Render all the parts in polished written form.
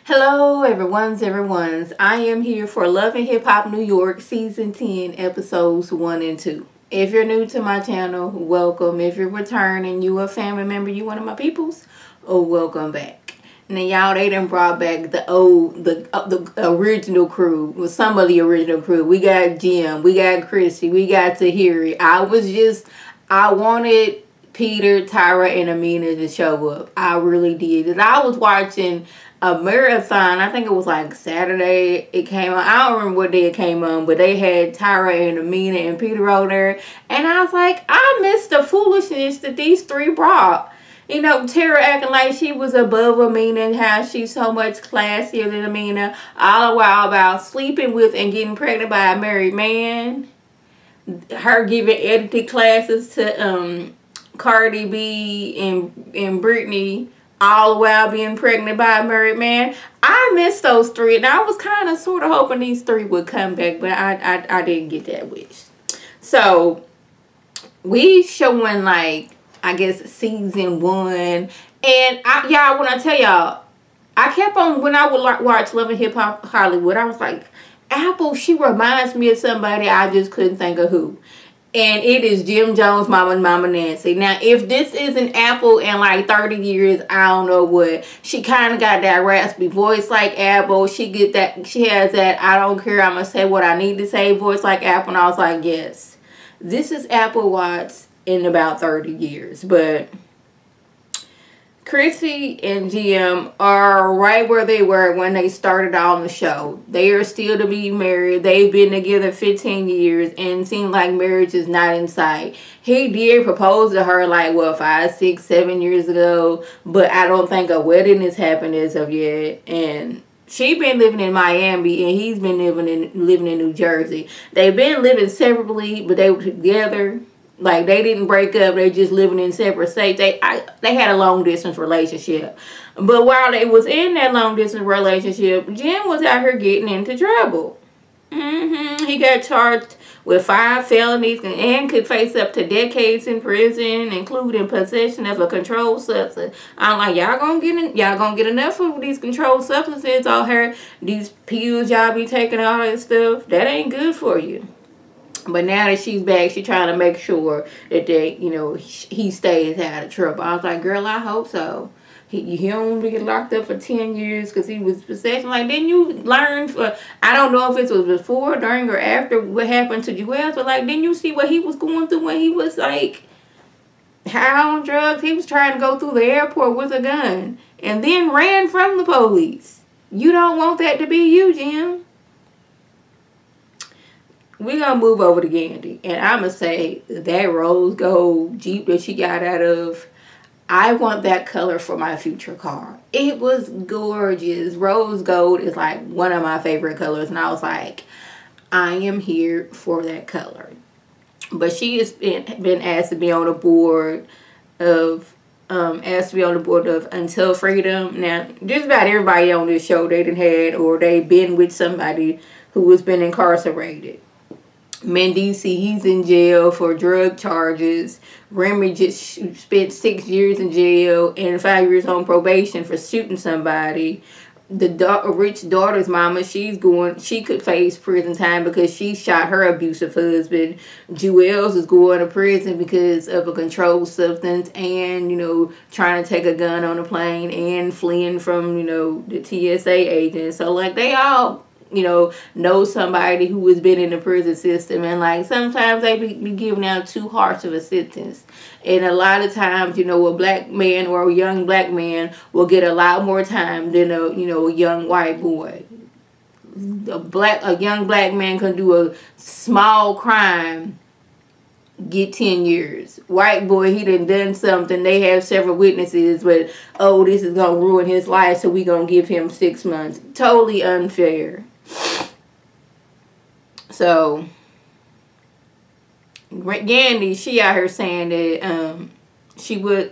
Hello, everyone's. I am here for Love and Hip Hop New York Season 10, Episodes 1 and 2. If you're new to my channel, welcome. If you're returning, you a family member, you one of my peoples, welcome back. Now, y'all, they done brought back the original crew, with some of the original crew. We got Jim, we got Chrissy, we got Tahiri. I wanted Peter, Tyra, and Amina to show up. I really did. And I was watching a marathon. I think it was like Saturday it came on. I don't remember what day it came on, but they had Tyra and Amina and Peter on there. And I was like, I missed the foolishness that these three brought. You know, Tara acting like she was above Amina and how she's so much classier than Amina. All the while about sleeping with and getting pregnant by a married man. Her giving editing classes to Cardi B and Brittany, all the while being pregnant by a married man. I missed those three, and I was kind of sort of hoping these three would come back, but I didn't get that wish. So we showing, like, I guess season 1, and y'all, when I tell y'all, I kept on, when I would watch Love and Hip Hop Hollywood, I was like, Apple, she reminds me of somebody, I just couldn't think of who. And it is Jim Jones' mama and Mama Nancy. Now, if this isn't Apple in like 30 years, I don't know what. She kind of got that raspy voice like Apple. She has that I don't care, I'm going to say what I need to say voice like Apple. And I was like, yes, this is Apple Watts in about 30 years. But Chrissy and Jim are right where they were when they started on the show. They are still to be married. They've been together 15 years and it seems like marriage is not in sight. He did propose to her like, well, 5, 6, 7 years ago, but I don't think a wedding has happened as of yet. And she been living in Miami and he's been living in New Jersey. They've been living separately, but they were together. Like, they didn't break up. They just living in separate states. They had a long-distance relationship. But while they was in that long-distance relationship, Jim was out here getting into trouble. He got charged with 5 felonies and could face up to decades in prison, including possession of a controlled substance. I'm like, y'all gonna get enough of these controlled substances out here. These pills y'all be taking, all that stuff. That ain't good for you. But now that she's back, she's trying to make sure that he stays out of trouble. I was like, girl, I hope so. He don't get locked up for 10 years because he was possessing. Like, didn't you learn? I don't know if it was before, during, or after what happened to Joel. But, like, didn't you see what he was going through when he was, like, high on drugs? He was trying to go through the airport with a gun and then ran from the police. You don't want that to be you, Jim. We're going to move over to Gandy. And I'm going to say that rose gold Jeep that she got out of, I want that color for my future car. It was gorgeous. Rose gold is like one of my favorite colors. And I was like, I am here for that color. But she has been asked to be on the board of Until Freedom. Now, just about everybody on this show they done had or they've been with somebody who has been incarcerated. Mendici, he's in jail for drug charges. Remy just spent 6 years in jail and 5 years on probation for shooting somebody. The rich daughter's mama, she could face prison time because she shot her abusive husband. Jewels is going to prison because of a controlled substance and, trying to take a gun on a plane and fleeing from, the TSA agents. So, like, they all know somebody who has been in the prison system, and like sometimes they be giving out too harsh of a sentence, and a lot of times a black man or a young black man will get a lot more time than a young white boy. A young black man can do a small crime, get 10 years. White boy, he done something, they have several witnesses, but oh, this is gonna ruin his life, so we gonna give him 6 months. Totally unfair. So Gandy, she out here saying that she would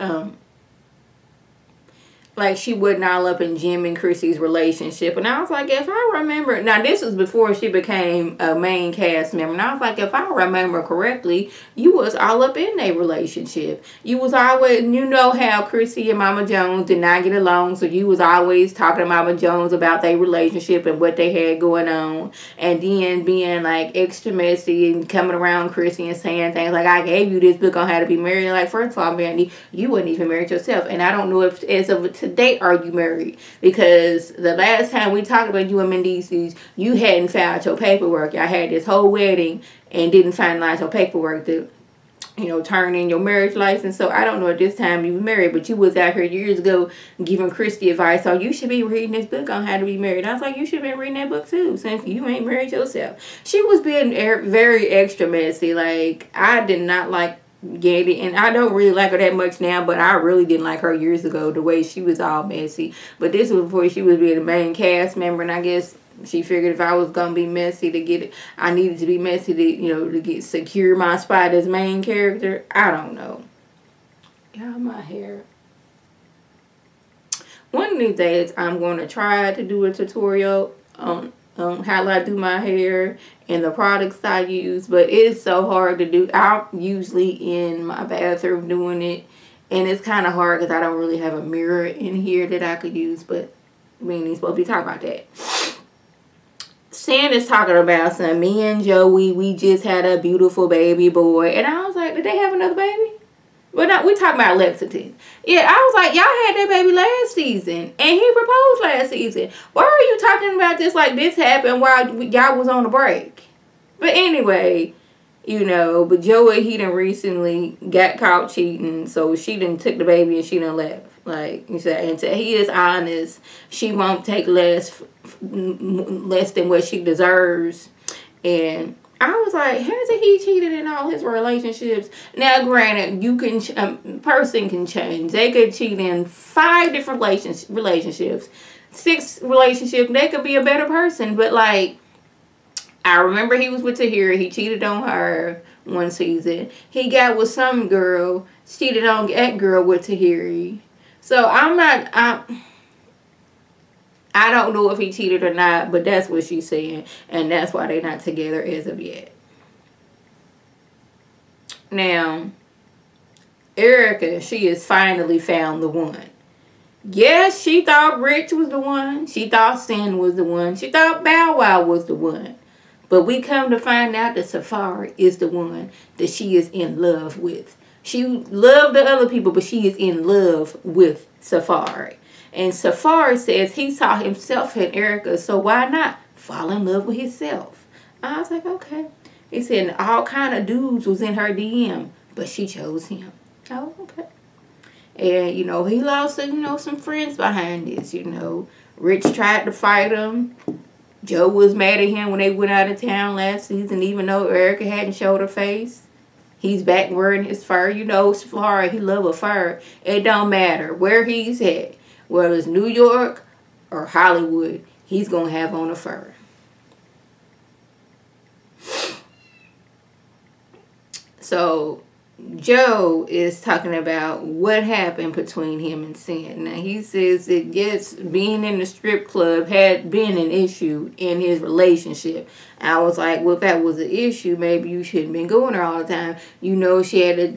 like she wasn't all up in Jim and Chrissy's relationship. And I was like, if I remember, now this was before she became a main cast member. And I was like, if I remember correctly, you was all up in their relationship. You was always, you know how Chrissy and Mama Jones did not get along. So you was always talking to Mama Jones about their relationship and what they had going on. And then being like extra messy and coming around Chrissy and saying things like, I gave you this book on how to be married. Like, first of all, Mandy, you wasn't even married yourself. And I don't know if as of today are you married, because the last time we talked about you and Mendices, you hadn't filed your paperwork. Y'all had this whole wedding and didn't finalize your paperwork to, you know, turn in your marriage license. So I don't know at this time you were married, but you was out here years ago giving Christy advice on you should be reading this book on how to be married. I was like, you should have been reading that book too, since you ain't married yourself. She was being very extra messy. Like, I did not like Getty, and I don't really like her that much now, but I really didn't like her years ago, the way she was all messy. But this was before she was being a main cast member, and I guess she figured if I was gonna be messy to get it, I needed to be messy to, you know, to get secure my spot as main character. I don't know. Y'all, my hair. One of these days, I'm going to try to do a tutorial on how I do my hair and the products I use, but it's so hard to do. I'm usually in my bathroom doing it, and it's kind of hard because I don't really have a mirror in here that I could use, but we ain't supposed to be talking about that. Sandy's talking about some, me and Joey, we just had a beautiful baby boy, and I was like, did they have another baby? Well, no, we talking about Lexington. Yeah, I was like, y'all had that baby last season, and he proposed last season. Why are you talking about this like this happened while y'all was on a break? But anyway, you know, but Joey, he done recently got caught cheating, so she done took the baby and she done left. Like you said, and so he is honest. She won't take less than what she deserves, and I was like, hasn't he cheated in all his relationships? Now, granted, you can person can change. They could cheat in 5 different relationships, 6 relationships. They could be a better person. But like, I remember he was with Tahira. He cheated on her one season. He got with some girl, cheated on that girl with Tahiri. So I don't know if he cheated or not, but that's what she's saying. And that's why they're not together as of yet. Now, Erica, she has finally found the one. Yes, she thought Rich was the one. She thought Sin was the one. She thought Bow Wow was the one. But we come to find out that Safari is the one that she is in love with. She loved the other people, but she is in love with Safari. And Safari says he saw himself in Erica, so why not fall in love with himself? I was like, okay. He said all kind of dudes was in her DM, but she chose him. Oh, okay. And, you know, he lost, you know, some friends behind this, you know. Rich tried to fight him. Joe was mad at him when they went out of town last season, even though Erica hadn't showed her face. He's back wearing his fur. You know, Safari, he love a fur. It don't matter where he's at. Whether it's New York or Hollywood, he's going to have on a fur. So, Joe is talking about what happened between him and Sin. Now, he says that, yes, being in the strip club had been an issue in his relationship. I was like, well, if that was an issue, maybe you shouldn't been going there all the time. You know, she had,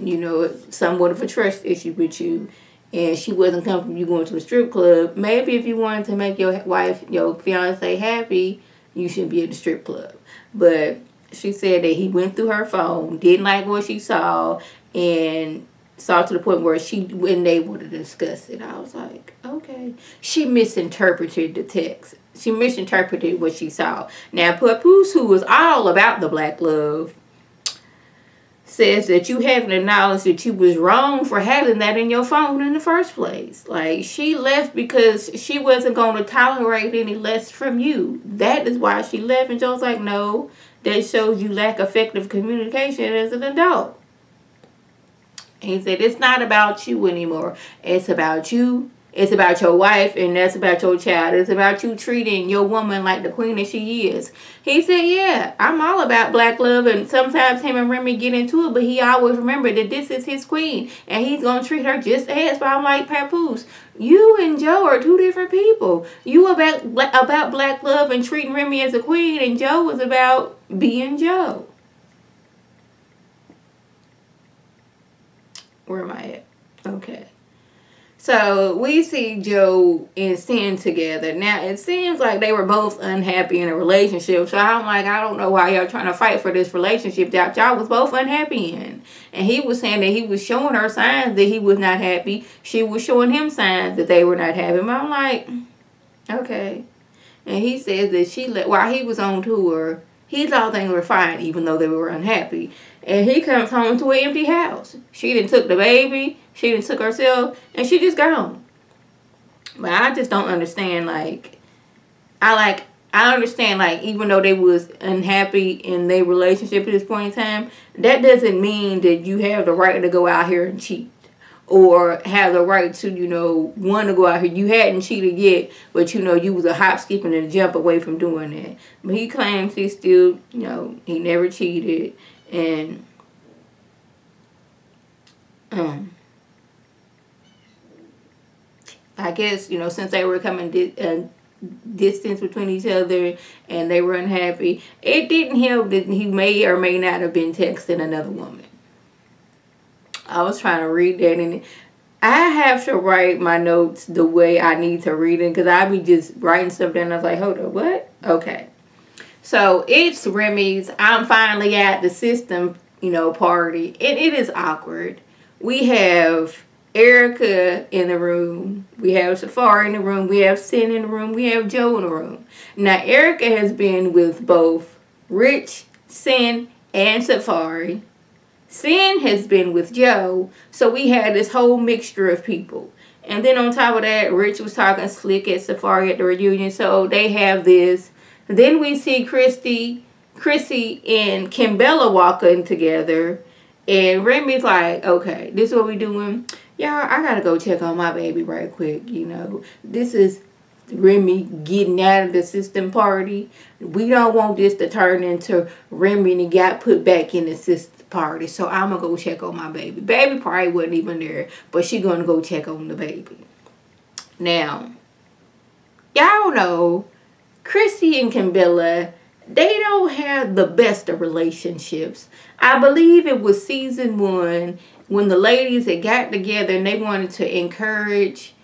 somewhat of a trust issue with you. And she wasn't comfortable you going to a strip club. Maybe if you wanted to make your wife, your fiance happy, you shouldn't be at the strip club. But she said that he went through her phone, didn't like what she saw, and saw to the point where she wasn't able to discuss it. I was like, okay. She misinterpreted the text. She misinterpreted what she saw. Now, Papoose, who was all about the black love, says that you haven't acknowledged that you was wrong for having that in your phone in the first place. Like, she left because she wasn't going to tolerate any less from you. That is why she left. And Joe's like, no, that shows you lack effective communication as an adult. And he said, it's not about you anymore. It's about you It's about your wife, and that's about your child. It's about you treating your woman like the queen that she is. He said, yeah, I'm all about black love, and sometimes him and Remy get into it, but he always remember that this is his queen, and he's going to treat her just as. But I'm like, Papoose, you and Joe are two different people. You about black love and treating Remy as a queen, and Joe was about being Joe. Where am I at? Okay. So we see Joe and Sin together. Now it seems like they were both unhappy in a relationship. So I'm like, I don't know why y'all trying to fight for this relationship that y'all was both unhappy in. And he was saying that he was showing her signs that he was not happy. She was showing him signs that they were not happy. But I'm like, okay. And he says that while he was on tour, he thought things were fine, even though they were unhappy. And he comes home to an empty house. She done took the baby. She done took herself. And she just gone. But I just don't understand, I understand, even though they was unhappy in their relationship at this point in time, that doesn't mean that you have the right to go out here and cheat. Or have the right to, want to go out here. You hadn't cheated yet, but, you was a hop, skip, and a jump away from doing that. But he claims he still, he never cheated. And, I guess, since they were coming distance between each other and they were unhappy, it didn't help that he may or may not have been texting another woman. I was trying to read that, and I have to write my notes the way I need to read it, because I be just writing stuff down and I was like, hold up, what? Okay. So it's Remy's I'm finally at the system, party. And it is awkward. We have Erica in the room. We have Safari in the room. We have Sin in the room. We have Joe in the room. Now, Erica has been with both Rich, Sin, and Safari. Sin has been with Joe. So we had this whole mixture of people. And then on top of that, Rich was talking slick at Safari at the reunion. So they have this. Then we see Chrissy and Kimbella walking together. And Remy's like, okay, this is what we doing. Y'all, I gotta go check on my baby right quick, This is Remy getting out of the system party. We don't want this to turn into Remy and got put back in the system party. So I'm gonna go check on my baby. Baby probably wasn't even there, but she gonna go check on the baby. Now, y'all know Chrissy and Kimbella, they don't have the best of relationships. I believe it was season 1 when the ladies had got together and they wanted to encourage,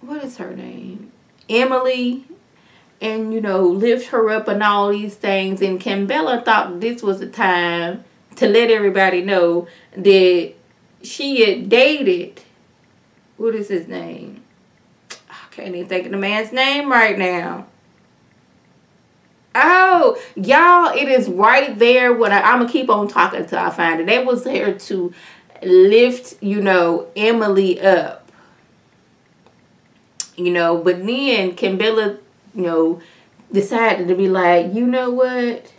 what is her name? Emily, and, lift her up and all these things. And Kimbella thought this was the time to let everybody know that she had dated, what is his name? I can't even think of the man's name right now. Oh, y'all, it is right there. When I'm going to keep on talking until I find it. That was there to lift, Emily up. But then Kimbella, decided to be like, you know what?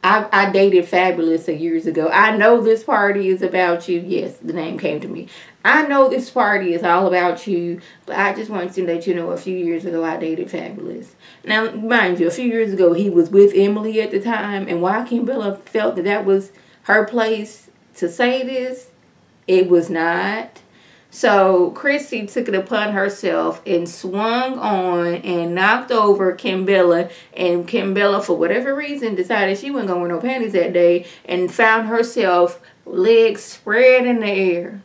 I dated Fabulous years ago. I know this party is about you. Yes, the name came to me. I know this party is all about you, but I just wanted to let you know a few years ago I dated Fabulous. Now, mind you, a few years ago he was with Emily at the time, and while Kimbella felt that was her place to say this, it was not. So Chrissy took it upon herself and swung on and knocked over Kimbella. And Kimbella, for whatever reason, decided she wasn't going to wear no panties that day and found herself legs spread in the air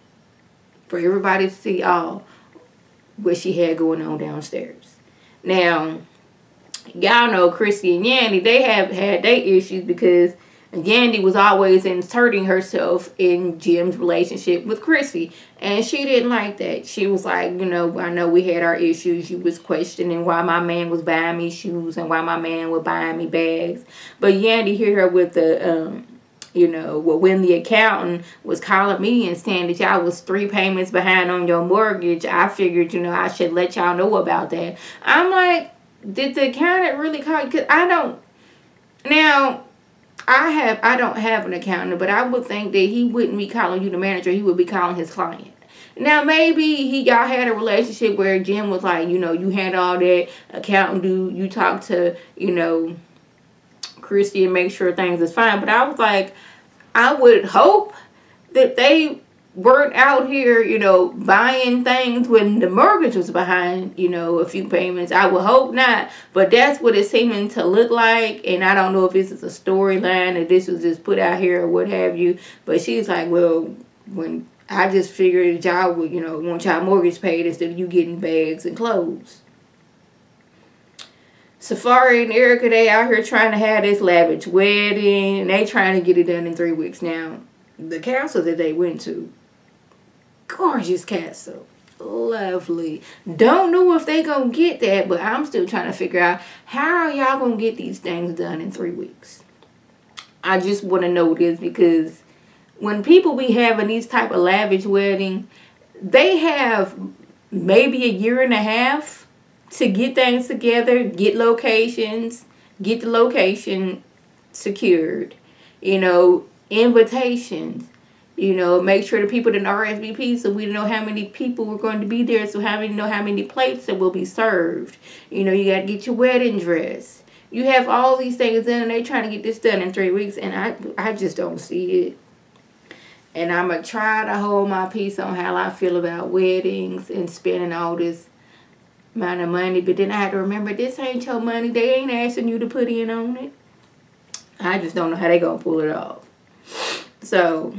for everybody to see all what she had going on downstairs. Now, y'all know Chrissy and Yandy, they have had their issues because Yandy was always inserting herself in Jim's relationship with Chrissy. And she didn't like that. She was like, I know we had our issues. She was questioning why my man was buying me shoes and why my man was buying me bags. But Yandy hit her with the, when the accountant was calling me and saying that y'all was 3 payments behind on your mortgage, I figured, I should let y'all know about that. I'm like, did the accountant really call you? Because I don't. Now, I don't have an accountant, but I would think that he wouldn't be calling you the manager. He would be calling his client. Now, maybe y'all had a relationship where Jim was like, you know, you handle all that accounting, you talk to, you know, Chrissy and make sure things is fine. But I was like, I would hope that they weren't out here, you know, buying things when the mortgage was behind, you know, a few payments. I would hope not. But that's what it's seeming to look like. And I don't know if this is a storyline or this was just put out here or what have you. But she's like, well, when I just figured y'all would, you know, want y'all mortgage paid instead of you getting bags and clothes. Safari and Erica, they out here trying to have this lavish wedding. And they trying to get it done in 3 weeks now. The castle that they went to, gorgeous castle, lovely. Don't know if they gonna get that, but I'm still trying to figure out how are y'all gonna get these things done in 3 weeks. I just want to know this because when people be having these type of lavish wedding, they have maybe a year and a half to get things together, get locations, get the location secured, you know, invitations, you know, make sure the people didn't RSVP so we know how many people were going to be there, so how many plates that will be served. You know, you got to get your wedding dress. You have all these things done and they trying to get this done in 3 weeks and I just don't see it. And I'm going to try to hold my peace on how I feel about weddings and spending all this amount of money, but then I have to remember this ain't your money. They ain't asking you to put in on it. I just don't know how they going to pull it off. So,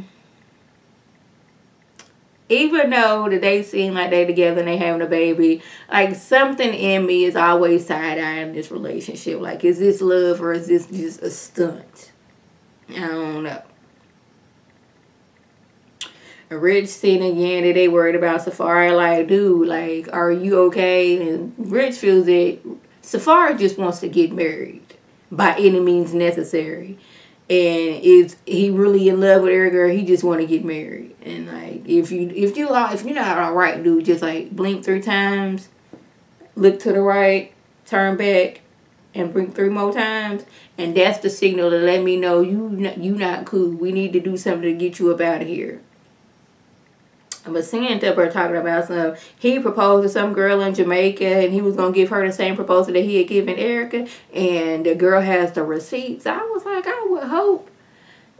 even though that they seem like they together and they having a baby, like something in me is always side-eyeing this relationship. Like, is this love or is this just a stunt? I don't know. Rich seen again that they worried about Safari. Like, dude, like, are you okay? And Rich feels that Safari just wants to get married by any means necessary. And is he really in love with Erica, or he just want to get married? And like, if you're not all right, dude, just like blink 3 times, look to the right, turn back, and blink 3 more times, and that's the signal to let me know you not cool. We need to do something to get you up out of here. But seeing Deborah talking about he proposed to some girl in Jamaica and he was going to give her the same proposal that he had given Erica, and the girl has the receipts. I was like, I would hope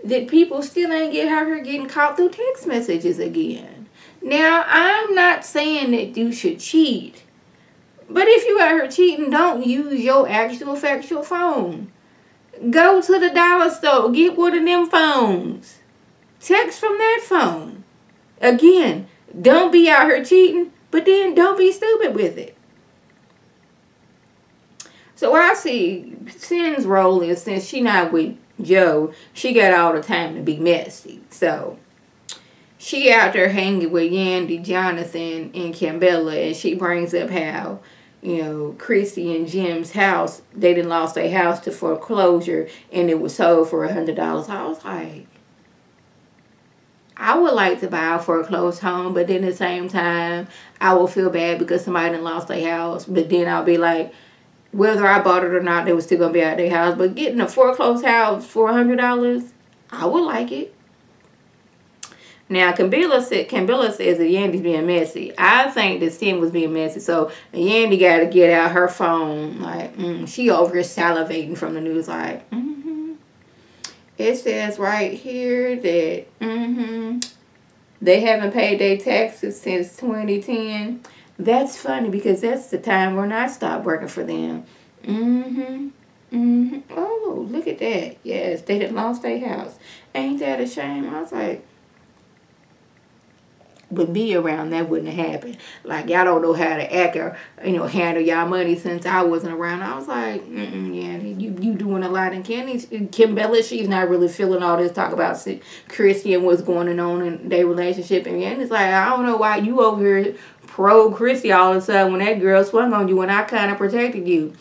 that people still ain't get out here getting caught through text messages again. Now, I'm not saying that you should cheat, but if you out here cheating, don't use your actual factual phone. Go to the dollar store, get one of them phones. Text from that phone. Again, don't be out here cheating, but then don't be stupid with it. So I see Sin's role is, since she not with Joe, she got all the time to be messy. So she out there hanging with Yandy, Jonathan, and Kimbella, and she brings up how, you know, Chrissy and Jim's house, they done lost their house to foreclosure, and it was sold for $100. I was like, I would like to buy a foreclosed home, but then at the same time, I will feel bad because somebody done lost their house. But then I'll be like, whether I bought it or not, they were still going to be out their house. But getting a foreclosed house for $100, I would like it. Now, Kimbella says that Yandy's being messy. I think that Sin was being messy. So, Yandy got to get out her phone. Like, she over here salivating from the news. Like, It says right here that they haven't paid their taxes since 2010. That's funny because that's the time when I stopped working for them. Oh, look at that. Yes, they done lost their house. Ain't that a shame? I was like, with me around, that wouldn't have happened. Like, y'all don't know how to act or, you know, handle y'all money since I wasn't around. I was like, yeah, you doing a lot. And Kimbella, she's not really feeling all this talk about Chrissy and what's going on in their relationship. And it's like, I don't know why you over here pro Chrissy all of a sudden when that girl swung on you and I kind of protected you.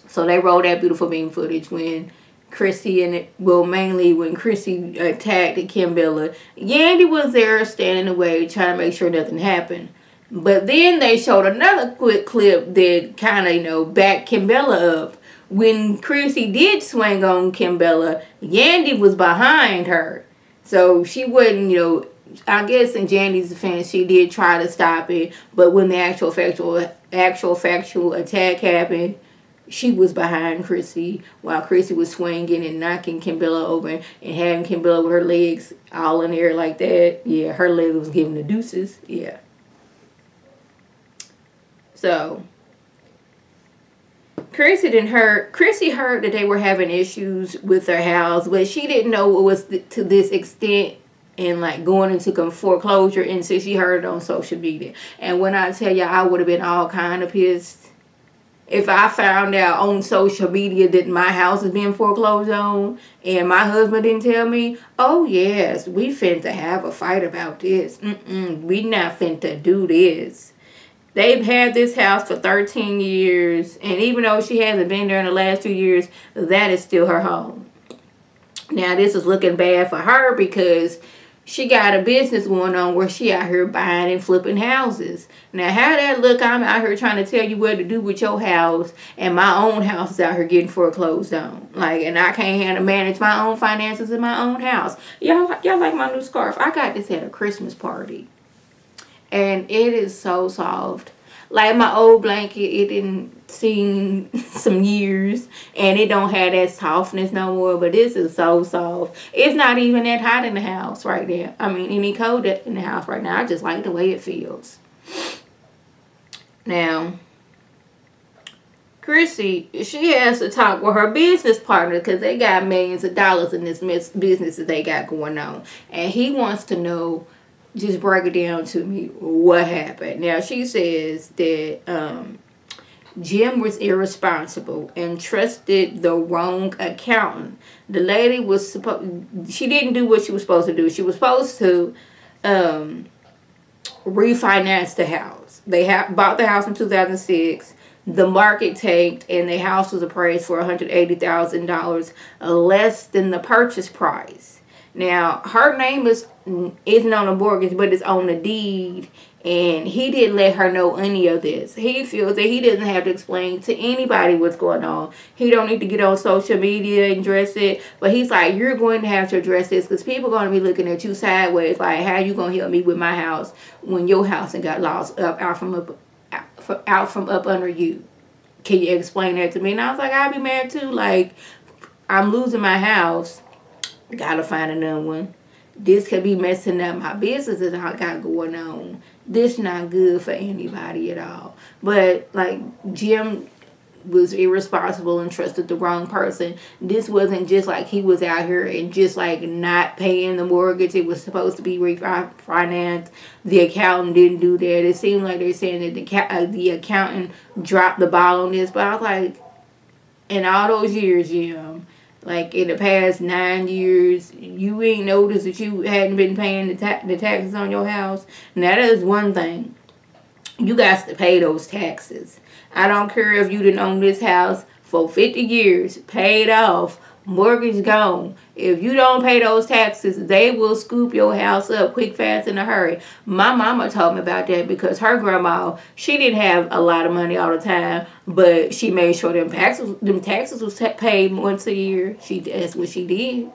So they rolled that beautiful beam footage when Chrissy mainly when Chrissy attacked Kimbella. Yandy was there standing away trying to make sure nothing happened. But then they showed another quick clip that kind of, you know, backed Kimbella up. When Chrissy did swing on Kimbella, Yandy was behind her. So she wasn't, you know, I guess in Jandy's defense, she did try to stop it, but when the actual factual attack happened, she was behind Chrissy while Chrissy was swinging and knocking Kimbella over and having Kimbella with her legs all in the air like that. Yeah, her leg was giving the deuces. Yeah. So Chrissy heard that they were having issues with their house, but she didn't know it was to this extent and like going into foreclosure until she heard it on social media. And when I tell you, I would have been all kind of pissed if I found out on social media that my house is being foreclosed on and my husband didn't tell me. Oh yes, we finna have a fight about this. We not finna do this. They've had this house for 13 years, and even though she hasn't been there in the last 2 years, that is still her home. Now, this is looking bad for her because she got a business going on where she out here buying and flipping houses. Now, how that look, I'm out here trying to tell you what to do with your house, and my own house is out here getting foreclosed on. Like, and I can't manage my own finances in my own house. Y'all like my new scarf? I got this at a Christmas party. And it is so soft. Like my old blanket, it didn't seen some years. And it don't have that softness no more. But this is so soft. It's not even that hot in the house right now. I mean, any cold in the house right now. I just like the way it feels. Now, Chrissy, she has to talk with her business partner because they got millions of dollars in this business that they got going on. And he wants to know, just break it down to me, what happened. Now, she says that Jim was irresponsible and trusted the wrong accountant. The lady was she didn't do what she was supposed to do. She was supposed to refinance the house. They bought the house in 2006. The market tanked and the house was appraised for $180,000 less than the purchase price. Now, her name isn't on the mortgage, but it's on the deed. And he didn't let her know any of this. He feels that he doesn't have to explain to anybody what's going on. He don't need to get on social media and address it. But he's like, you're going to have to address this because people are going to be looking at you sideways. Like, how you going to help me with my house when your house got lost out from up under you? Can you explain that to me? And I was like, I'd be mad too. Like, I'm losing my house. Gotta find another one. This could be messing up my business that I got going on. This not good for anybody at all. But like Jim was irresponsible and trusted the wrong person. This wasn't just like he was out here and just like not paying the mortgage. It was supposed to be refinanced. The accountant didn't do that. It seemed like they're saying that the accountant dropped the ball on this. But I was like, in all those years, Jim, like in the past 9 years, you ain't noticed that you hadn't been paying the taxes on your house. Now that is one thing. You got to pay those taxes. I don't care if you done owned this house for 50 years, paid off, mortgage gone. If you don't pay those taxes, they will scoop your house up quick, fast, in a hurry. My mama told me about that because her grandma, she didn't have a lot of money all the time, but she made sure them taxes was paid once a year. That's what she did.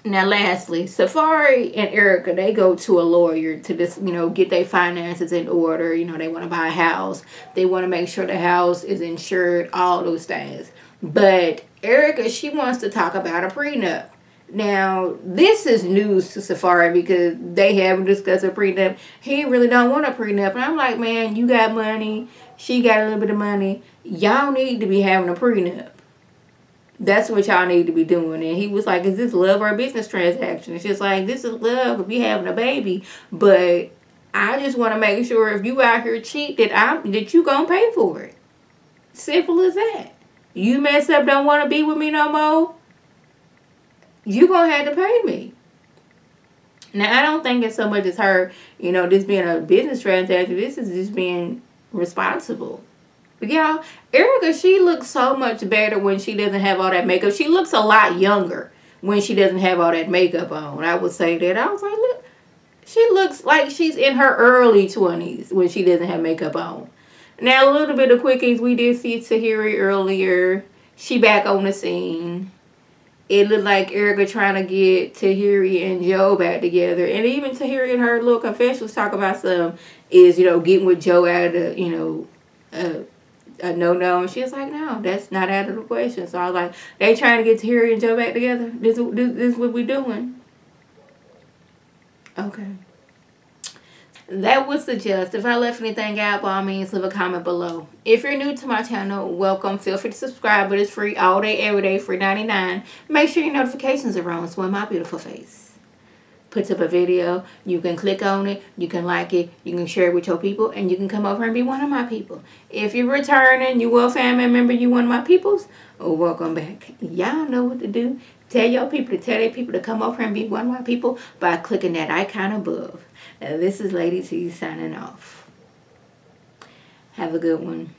Now, lastly, Safari and Erica, they go to a lawyer to just, get their finances in order. They want to buy a house. They want to make sure the house is insured, all those things. But Erica, she wants to talk about a prenup. Now, this is news to Safari because they haven't discussed a prenup. He really don't want a prenup. And I'm like, man, you got money. She got a little bit of money. Y'all need to be having a prenup. That's what y'all need to be doing. And he was like, is this love or a business transaction? It's just like, this is love if you having a baby. But I just want to make sure if you out here cheat that you gonna pay for it. Simple as that. You mess up, don't want to be with me no more, you gonna have to pay me. Now, I don't think it's so much as her, this being a business transaction. This is just being responsible. But y'all, Erica, she looks so much better when she doesn't have all that makeup. She looks a lot younger when she doesn't have all that makeup on. I would say that. I was like, look, she looks like she's in her early 20s when she doesn't have makeup on. Now, a little bit of quickies. We did see Tahiri earlier. She back on the scene. it looked like Erica trying to get Tahiri and Joe back together. And even Tahiri in her little confession was talking about some is, getting with Joe out of the, a no. And she was like, no, that's not out of the question. So I was like, they trying to get Tahiri and Joe back together? This is what we doing. Okay. That would suggest, if I left anything out, by all means, leave a comment below. If you're new to my channel, welcome. Feel free to subscribe, but it's free all day, every day, free 99. Make sure your notifications are on, so when my beautiful face puts up a video, you can click on it, you can like it, you can share it with your people, and you can come over and be one of my people. If you're returning, you a family member, you one of my peoples, welcome back. Y'all know what to do. Tell your people to tell their people to come over and be one of my people by clicking that icon above. This is Lady T signing off. Have a good one.